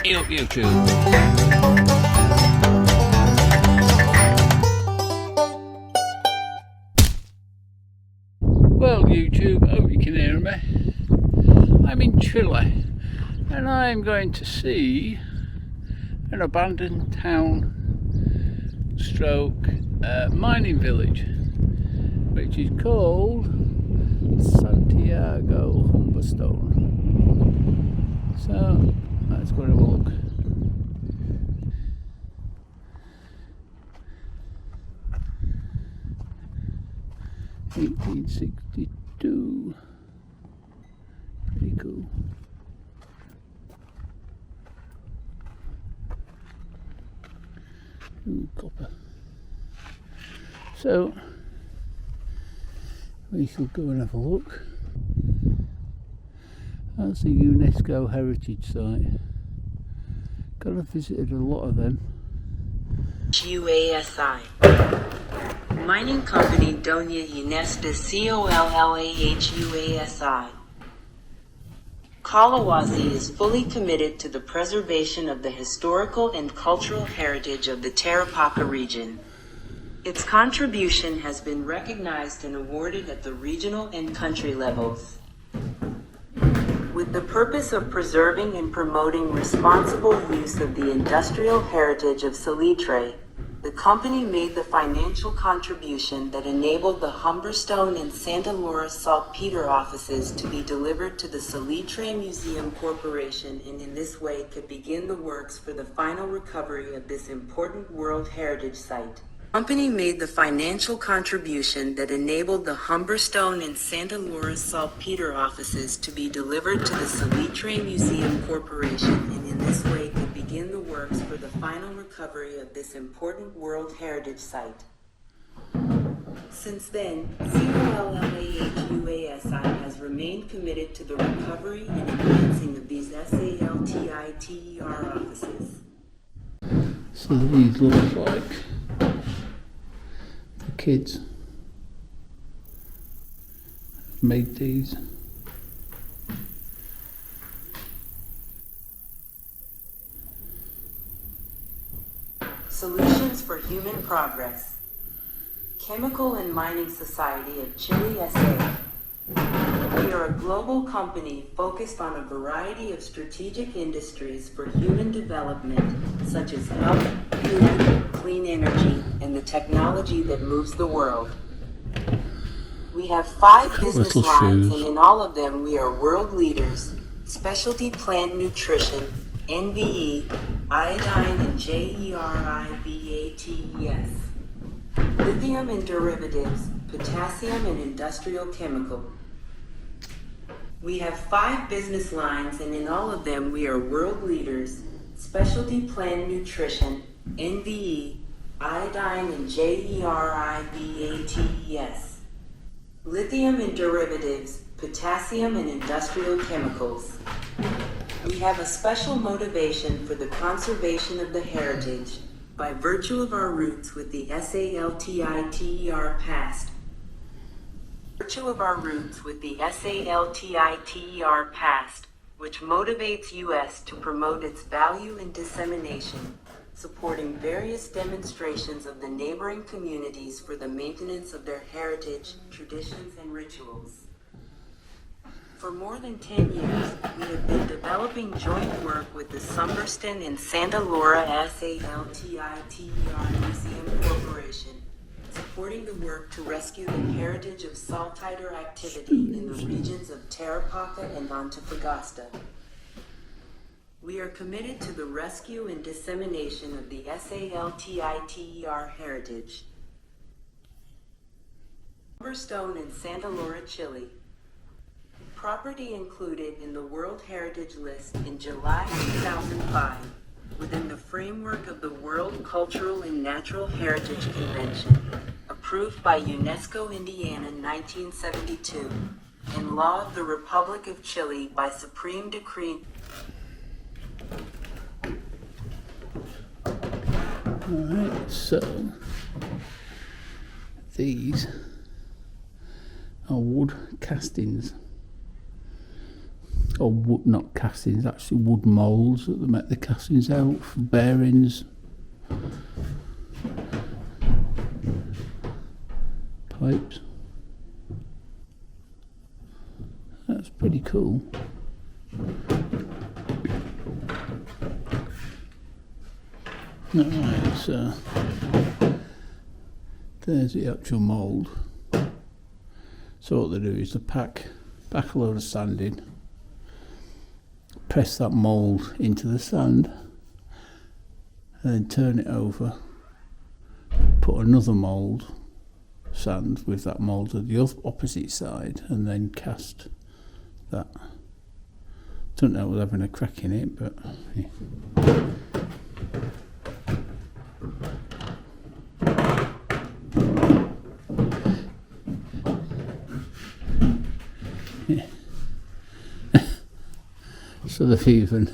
Hey up YouTube. Well YouTube, hope you can hear me. I'm in Chile and I'm going to see an abandoned town stroke mining village which is called Santiago Humberstone. So let's go and have a look. (1862). Pretty cool. Ooh, copper. So we shall go and have a look. That's a UNESCO Heritage Site. Got to visited a lot of them. UASI Mining Company Doña Inés de COLLAHUASI. Kalawasi is fully committed to the preservation of the historical and cultural heritage of the Tarapacá region. Its contribution has been recognized and awarded at the regional and country levels. With the purpose of preserving and promoting responsible use of the industrial heritage of salitre, the company made the financial contribution that enabled the Humberstone and Santa Laura Saltpeter offices to be delivered to the Salitre Museum Corporation, and in this way could begin the works for the final recovery of this important World Heritage Site. The company made the financial contribution that enabled the Humberstone and Santa Laura Saltpeter offices to be delivered to the Salitre Museum Corporation, and in this way could begin the works for the final recovery of this important World Heritage Site. Since then, COLLAHUASI has remained committed to the recovery and enhancing of these SALTITER offices. So these look like the kids made these. Solutions for Human Progress. Chemical and Mining Society of Chile, SA. We are a global company focused on a variety of strategic industries for human development, such as health, food, clean energy, and the technology that moves the world. We have 5 business lines, and in all of them we are world leaders: specialty plant nutrition, NVE, iodine and JERIBATES, lithium and derivatives, potassium and industrial chemical. We have 5 business lines, and in all of them we are world leaders: specialty plant nutrition, NVE, iodine and JERIBATES, lithium and derivatives, potassium and industrial chemicals. We have a special motivation for the conservation of the heritage by virtue of our roots with the SALTITER past. Which motivates US to promote its value and dissemination, supporting various demonstrations of the neighboring communities for the maintenance of their heritage, traditions, and rituals. For more than 10 years, we have been developing joint work with the Humberstone and Santa Laura SALTITER Museum Corporation, supporting the work to rescue the heritage of saltpeter activity in the regions of Tarapacá and Antofagasta. We are committed to the rescue and dissemination of the SALTITER heritage. Humberstone and Santa Laura, Chile. Property included in the World Heritage List in July 2005 within the framework of the World Cultural and Natural Heritage Convention, approved by UNESCO Indiana 1972, and Law of the Republic of Chile by Supreme Decree. Alright, so these are wood castings or wood, not castings, actually wood moulds that they make the castings out for bearings, pipes. That's pretty cool. Alright, so there's the actual mould. So what they do is they pack a load of sand in, press that mould into the sand, and then turn it over, put another mould, sand with that mould at the opposite side, and then cast that. Don't know what's having a crack in it, but yeah. So they've even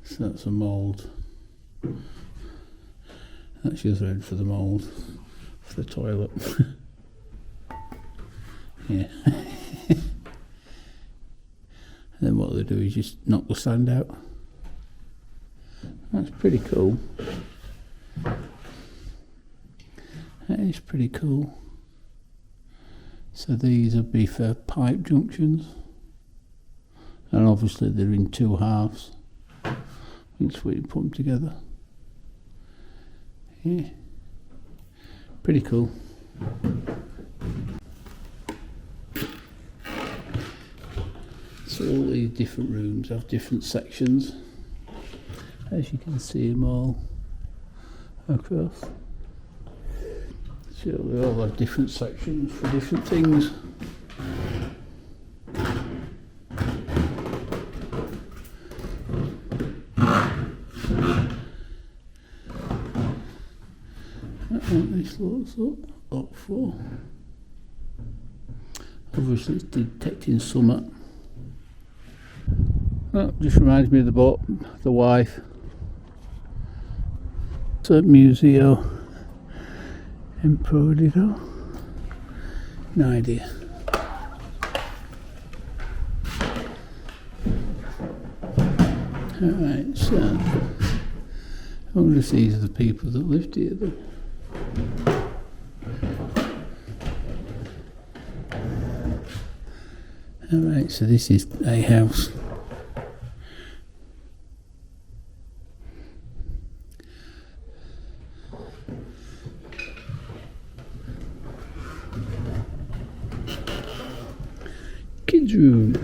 so that's a mould. That's the other end for the mould for the toilet. Yeah. And then what they do is just knock the sand out. That's pretty cool. That is pretty cool. So these would be for pipe junctions, and obviously they're in two halves. That's where you put them together. Yeah, pretty cool. So all these different rooms have different sections, as you can see them all across. So they all have different sections for different things. That's what this looks up for. Obviously it's detecting summit. Oh, just reminds me of the boat, the wife. It's a Museo Emprodido. No idea. Alright, so I wonder if these are the people that lived here then. Alright, so this is a house. Kids room.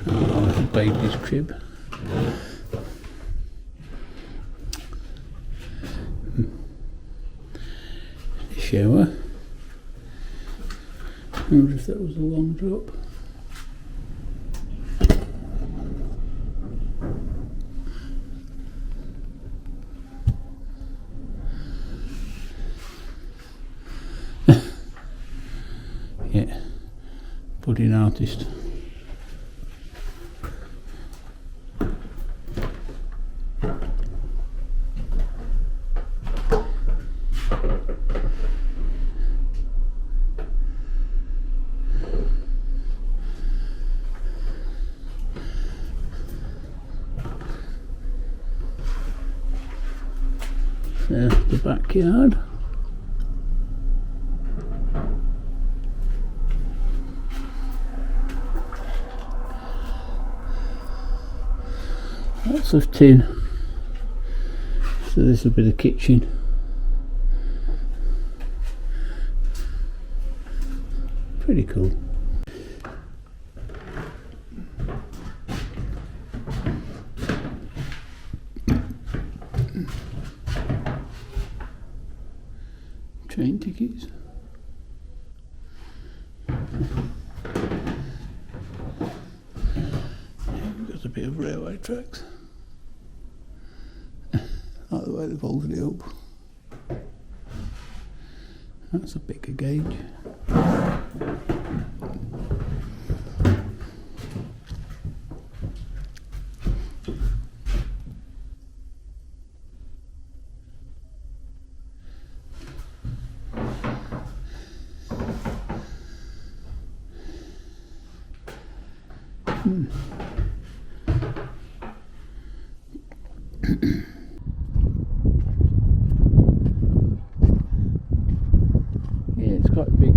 Oh, the baby's crib. Shower. I wonder if that was a long drop. Yeah, budding artist. There's the backyard. Lots of tin. So this will be the kitchen. Pretty cool. Train tickets. We've got a bit of railway tracks. Like the way they've folded it up. That's a bigger gauge. Yeah, it's quite big.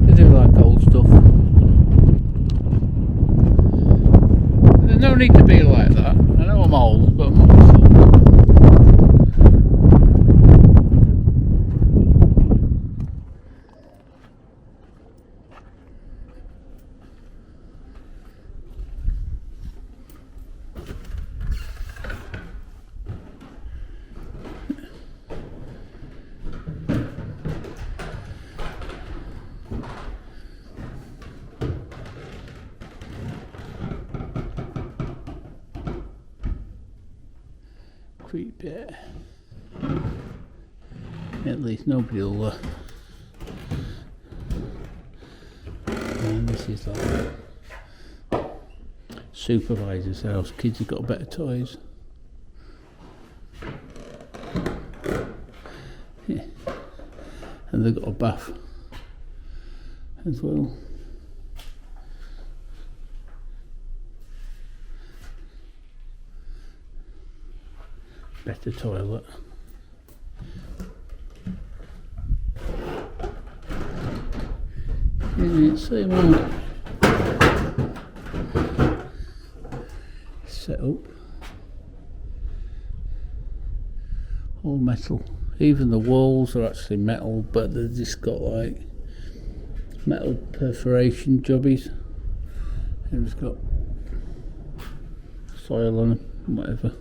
I do like old stuff. There's no need to be like that. I know I'm old, but I'm not so. Creep it. At least nobody will. And this is like supervisor's house. Kids have got better toys. Yeah. And they've got a bath as well. Better toilet. Yeah, same one. Set up. All metal. Even the walls are actually metal, but they've just got like metal perforation jobbies. And it's got soil on them, whatever.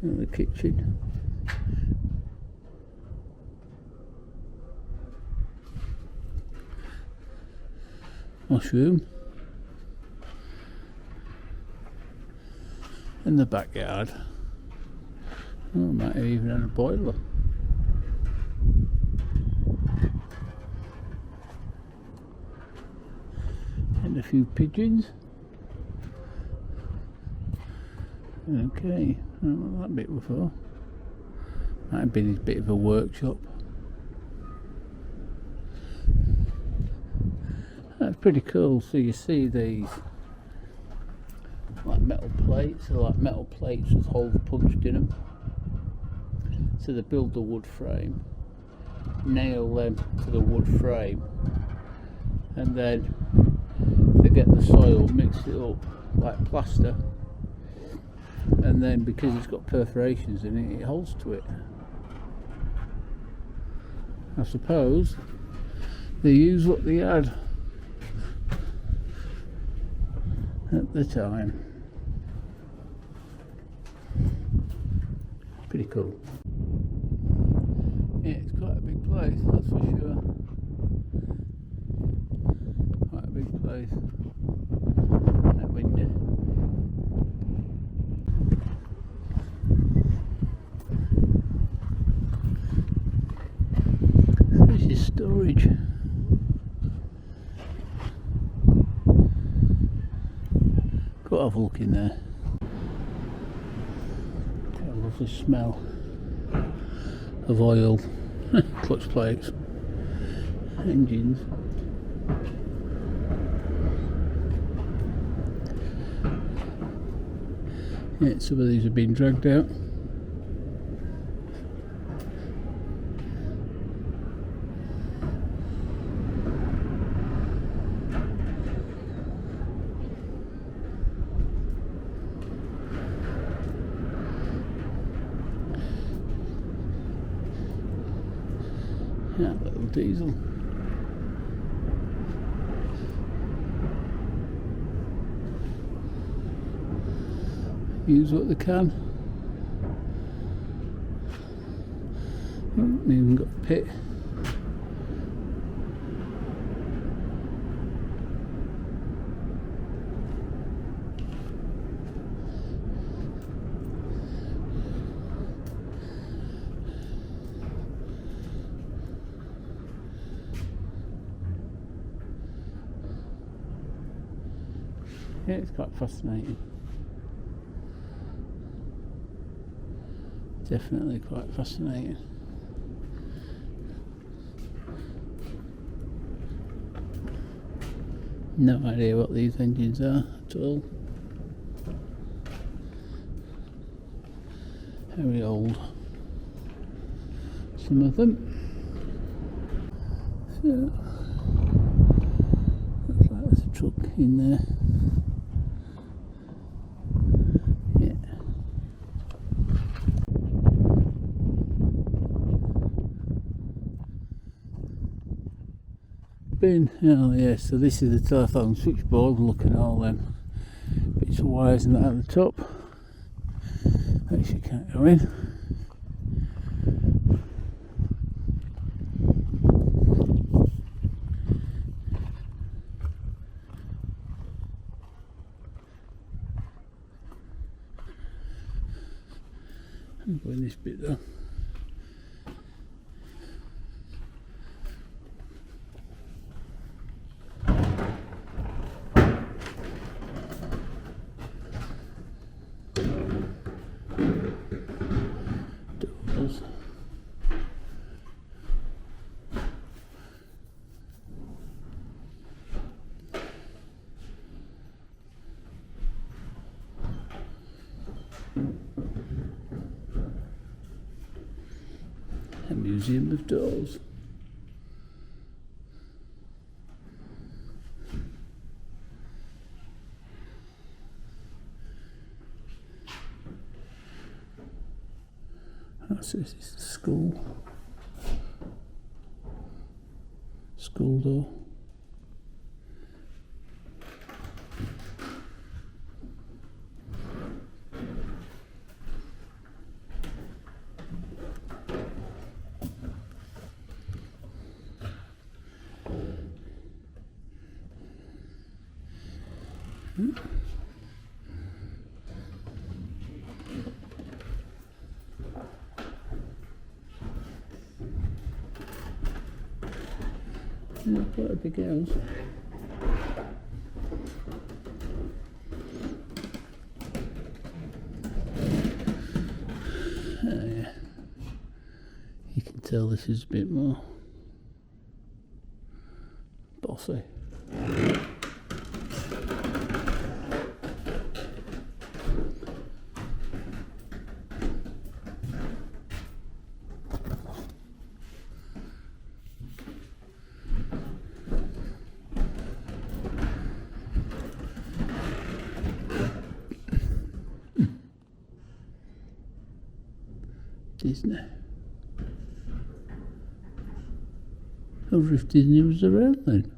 In the kitchen. Mushroom. In the backyard. Oh, might have even had a boiler. And a few pigeons. Okay, I don't know that bit before. Might have been a bit of a workshop. That's pretty cool. So you see these like metal plates, they're like metal plates with holes punched in them. So they build the wood frame, nail them to the wood frame, and then they get the soil, mix it up like plaster. And then because it's got perforations in it, it holds to it. I suppose they use what they had at the time. Pretty cool. Yeah, it's quite a big place, that's for sure. Quite a big place. That window. Storage. Got to have a look in there. Got a lovely smell of oil, clutch plates, engines. Yeah, some of these have been dragged out. Yeah, little diesel. Use what they can. Oh, even got a pit. Yeah, it's quite fascinating. Definitely quite fascinating. No idea what these engines are at all. Very old, some of them. So, looks like there's a truck in there. Yeah. Oh yeah, so this is the telephone switchboard. Look at all them bits of wires and that at the top. Actually can't go in. I'm going this bit though. Doors. A museum of dolls. Oh, so this is the school door. Quite a big house. Oh yeah, you can tell this is a bit more bossy. Disney. I wonder if Disney was around then.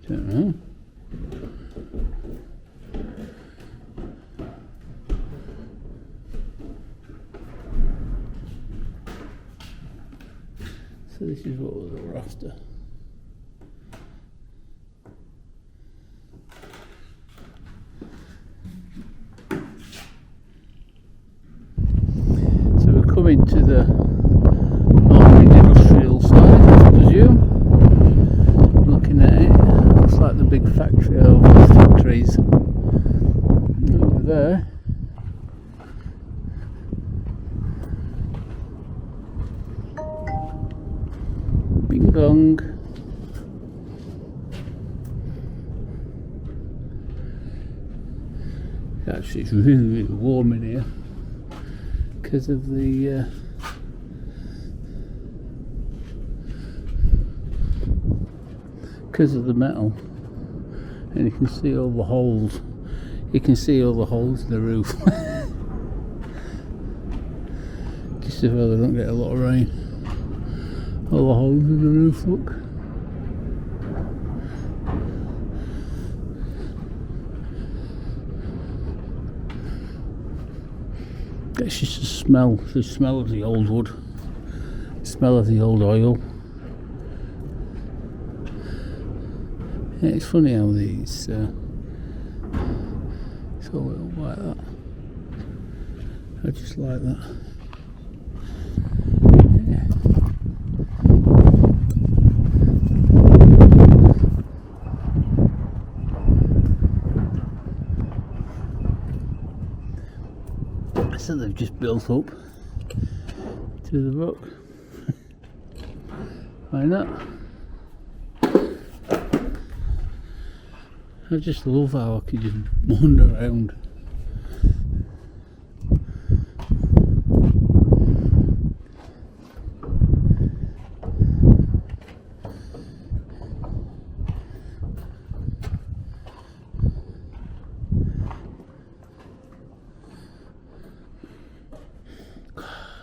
Don't know. So this is what we're after. Coming to the more industrial side, I presume. Looking at it, looks like the big factory over the factories over there. Bing bong. Actually, it's really, really warm in here. Because of the metal, and you can see all the holes. You can see all the holes in the roof. Just so they don't get a lot of rain. All the holes in the roof, look. It's just the smell of the old wood, the smell of the old oil. Yeah, it's funny how these, it's all like that. I just like that. Yeah. So they've just built up to the rock. Why not? I just love how I can just wander around.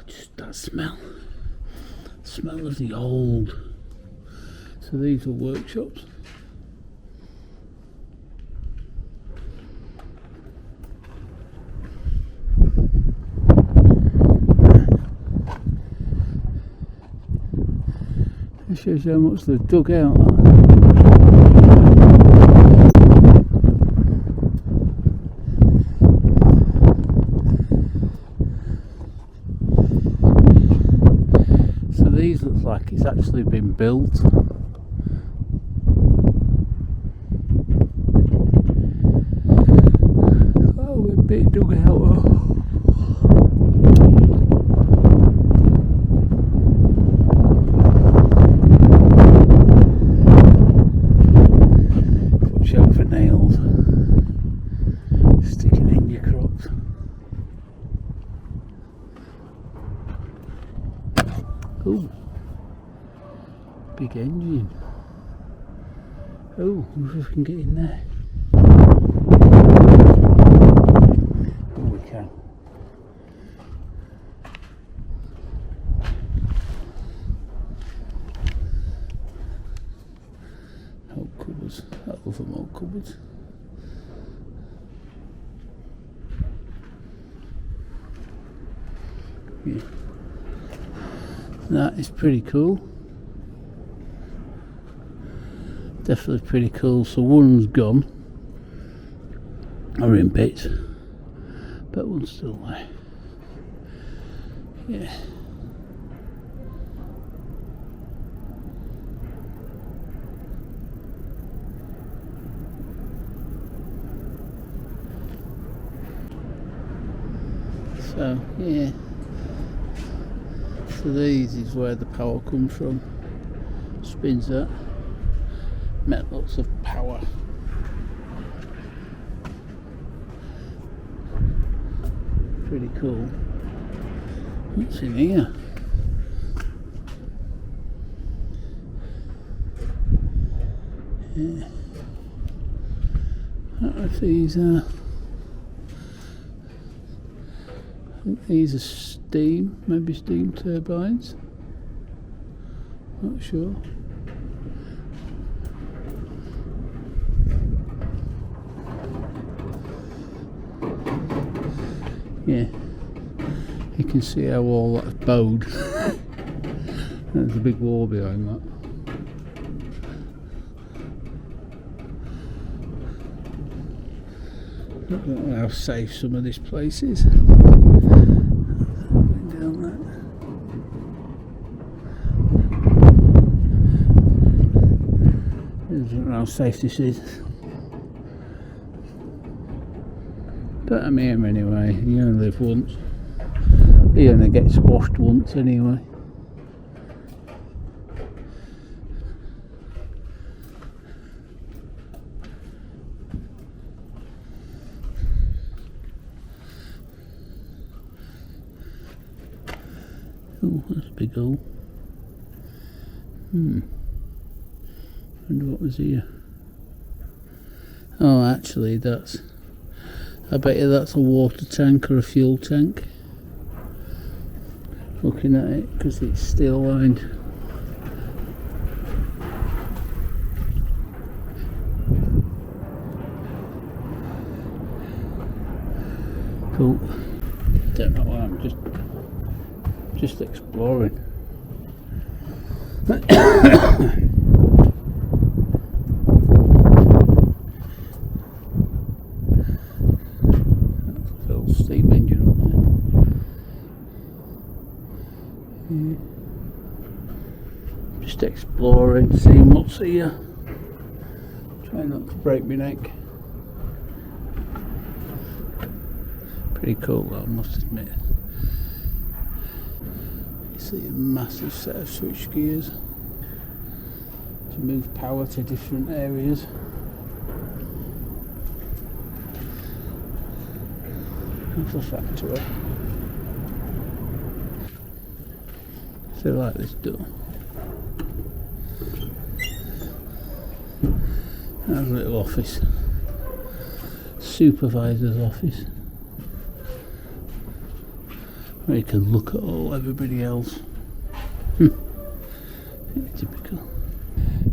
Just that smell of the old. So these are workshops. It shows you how much they've dug out. So these look like it's actually been built. Oh, a bit dug out. Oh, big engine. Oh, I wonder if we can get in there. Oh, we can. Oak cupboards. I love them oak cupboards. Yeah. That is pretty cool. Definitely pretty cool. So one's gone, or in bits, but one's still there. Yeah. So yeah. So these is where the power comes from. Spins that. Met lots of power. Pretty cool. What's in here? Yeah. I don't know if these are. I think these are steam, maybe steam turbines. Not sure. Yeah, you can see how all that's bowed. There's a big wall behind that. I don't know how safe some of this place is. Going down that. I don't know how safe this is. But I'm here anyway. You only live once. You only get squashed once anyway. Oh, that's a big hole. Wonder what was here. Oh, actually, that's. I bet you that's a water tank or a fuel tank. Looking at it, because it's steel lined. Cool. Don't know why, I'm just exploring. Steam engine up there. Yeah. Just exploring, seeing what's here. Try not to break my neck. Pretty cool though, I must admit. You see a massive set of switch gears to move power to different areas. It's a factory. So like this door. That's a little office. Supervisor's office. Where you can look at everybody else. Typical.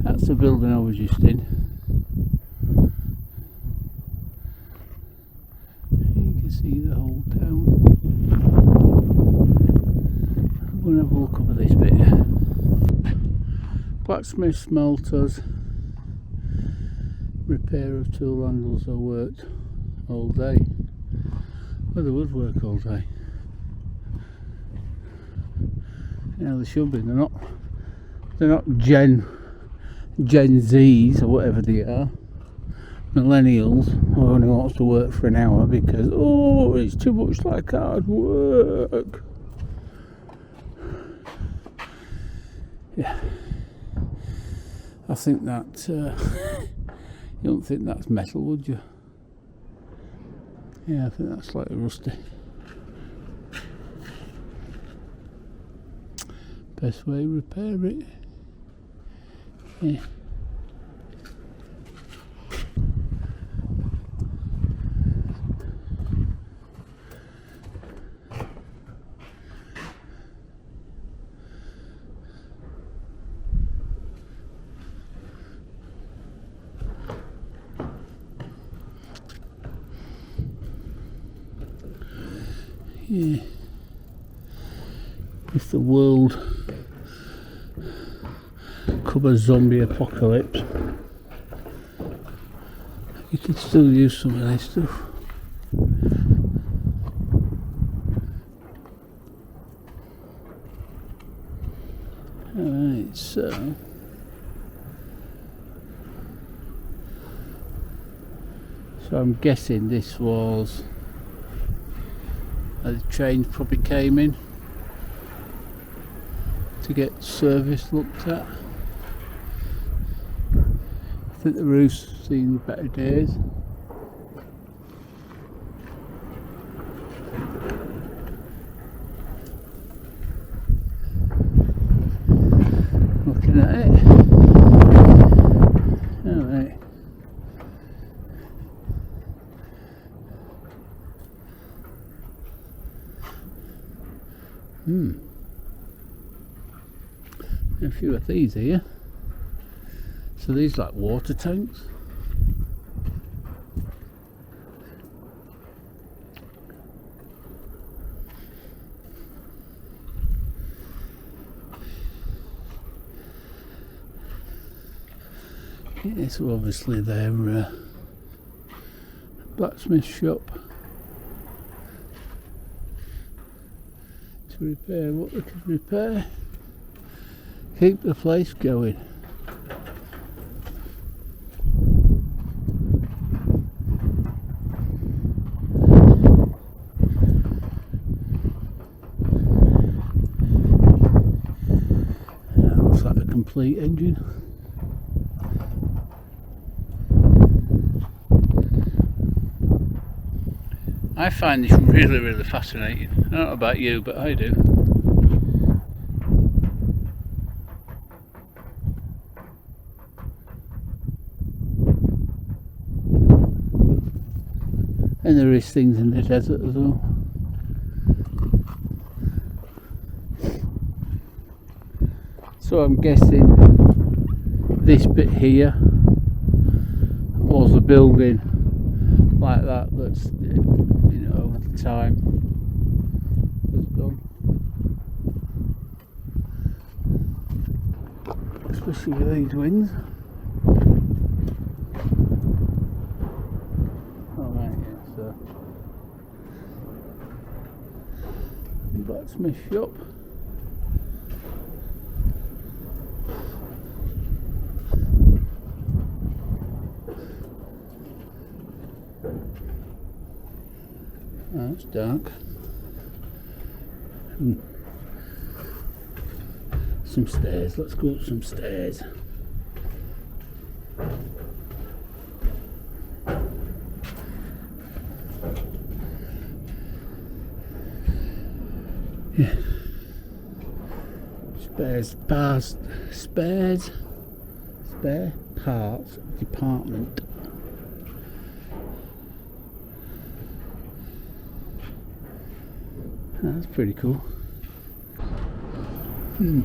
That's the building I was just in. You can see the whole town. I'm going to have a look over this bit. Blacksmith, smelters, repair of tool handles are worked all day. Well, they would work all day. Yeah, they should be. They're not Gen Zs or whatever they are. Millennials who only wants to work for an hour because it's too much like hard work. Yeah, I think that you don't think that's metal, would you? Yeah, I think that's slightly rusty. Best way to repair it. Yeah. Yeah. If the world could zombie apocalypse, you could still use some of this stuff. Alright, so I'm guessing this was the trains probably came in to get service looked at. I think the roof's seen better days. Looking at it. Alright. A few of these here. So these like water tanks. Yeah, so obviously their blacksmith shop to repair what they can repair. Keep the place going. That looks like a complete engine. I find this really, really fascinating. I don't know about you, but I do. And there is things in the desert as well. So I'm guessing this bit here was a building like that's over the time has gone. Especially with these winds. Blacksmith shop. It's dark. Some stairs. Let's go up some stairs. Yeah. Spare parts department. That's pretty cool. So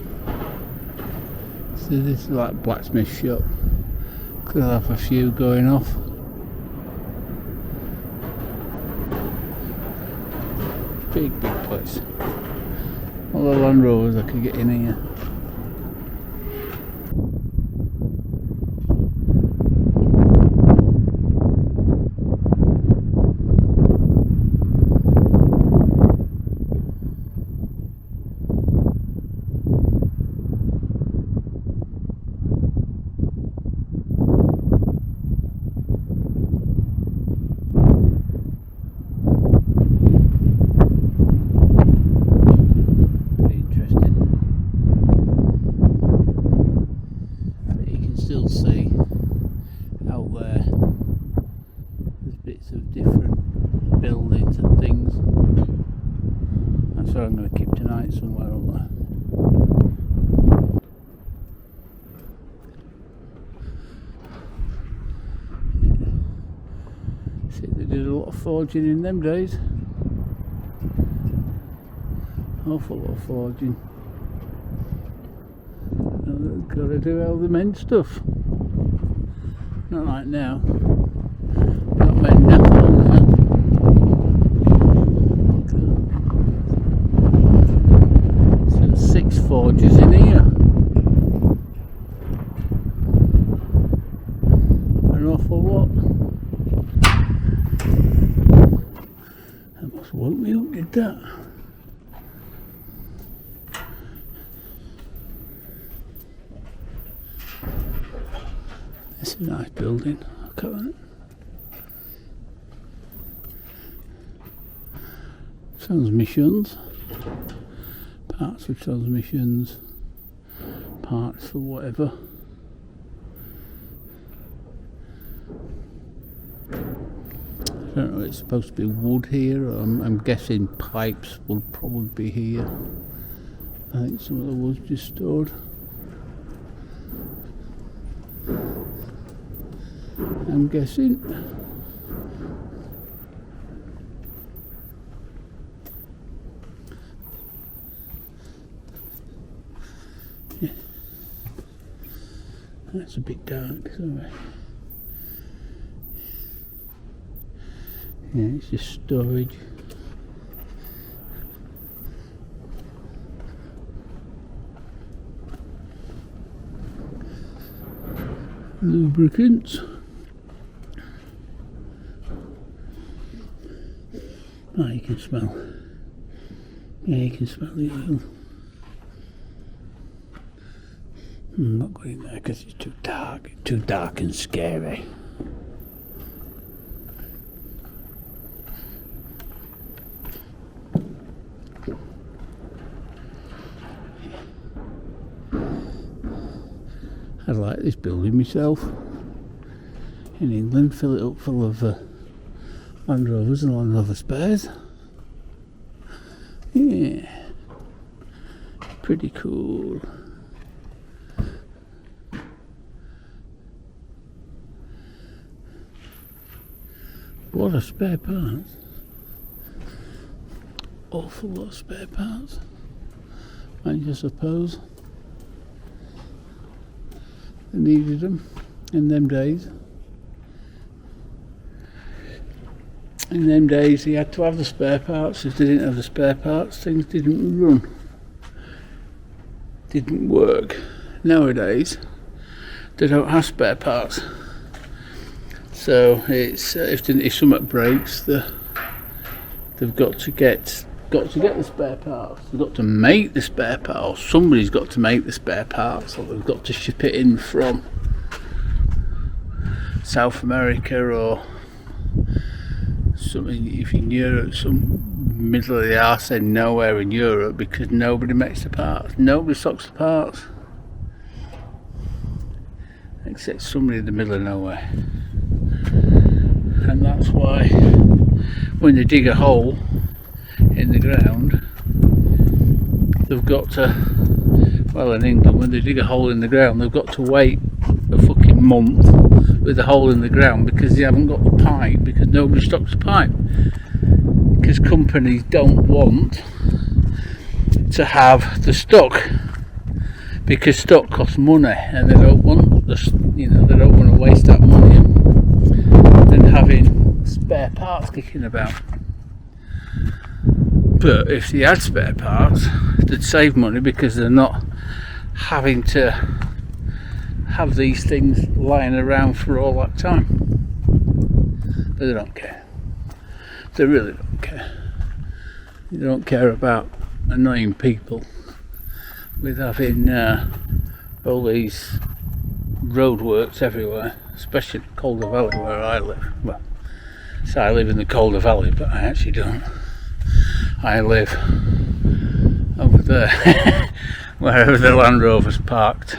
this is like blacksmith shop. Could have a few going off. Big place. All the Land Rovers I could get in here. See out there there's bits of different buildings and things. That's where I'm going to keep tonight, somewhere up there. Yeah. See, they did a lot of forging in them days. Awful lot of forging. They've got to do all the men stuff. Not like now. Not men now. So there's 6 forges in here. An awful lot. That must woke me up, did that? It's a nice building. Look at that. Transmissions. Parts of transmissions. Parts for whatever. I don't know, it's supposed to be wood here. I'm guessing pipes will probably be here. I think some of the wood's just stored. I'm guessing. Yeah. That's a bit dark, sorry. Yeah, it's just storage. Lubricants. Oh, you can smell. Yeah, you can smell the oil. I'm not going there because it's too dark and scary. I like this building myself. In England, fill it up full of Land Rovers and Land Rover spares. Yeah, pretty cool. What a spare parts. Awful lot of spare parts. I suppose. They needed them in them days. In them days you had to have the spare parts. If they didn't have the spare parts, things didn't run. Didn't work. Nowadays they don't have spare parts. So it's if something breaks, they've got to get the spare parts. They've got to make the spare parts. Somebody's got to make the spare parts, or they've got to ship it in from South America or something, if in Europe, some middle of the arse end nowhere in Europe, because nobody makes the parts, nobody stocks the parts, except somebody in the middle of nowhere. And that's why when they dig a hole in the ground, they've got to, well, in England, when they dig a hole in the ground, they've got to wait a fucking month with a hole in the ground because they haven't got the pipe, because nobody stocks the pipe, because companies don't want to have the stock, because stock costs money, and they don't want the, they don't want to waste that money and having spare parts kicking about. But if they had spare parts, they'd save money, because they're not having to have these things lying around for all that time. But they don't care. They really don't care. They don't care about annoying people with having all these roadworks everywhere, especially in the Calder Valley where I live. Well, so I live in the Calder Valley, but I actually don't. I live over there, wherever the Land Rover's parked.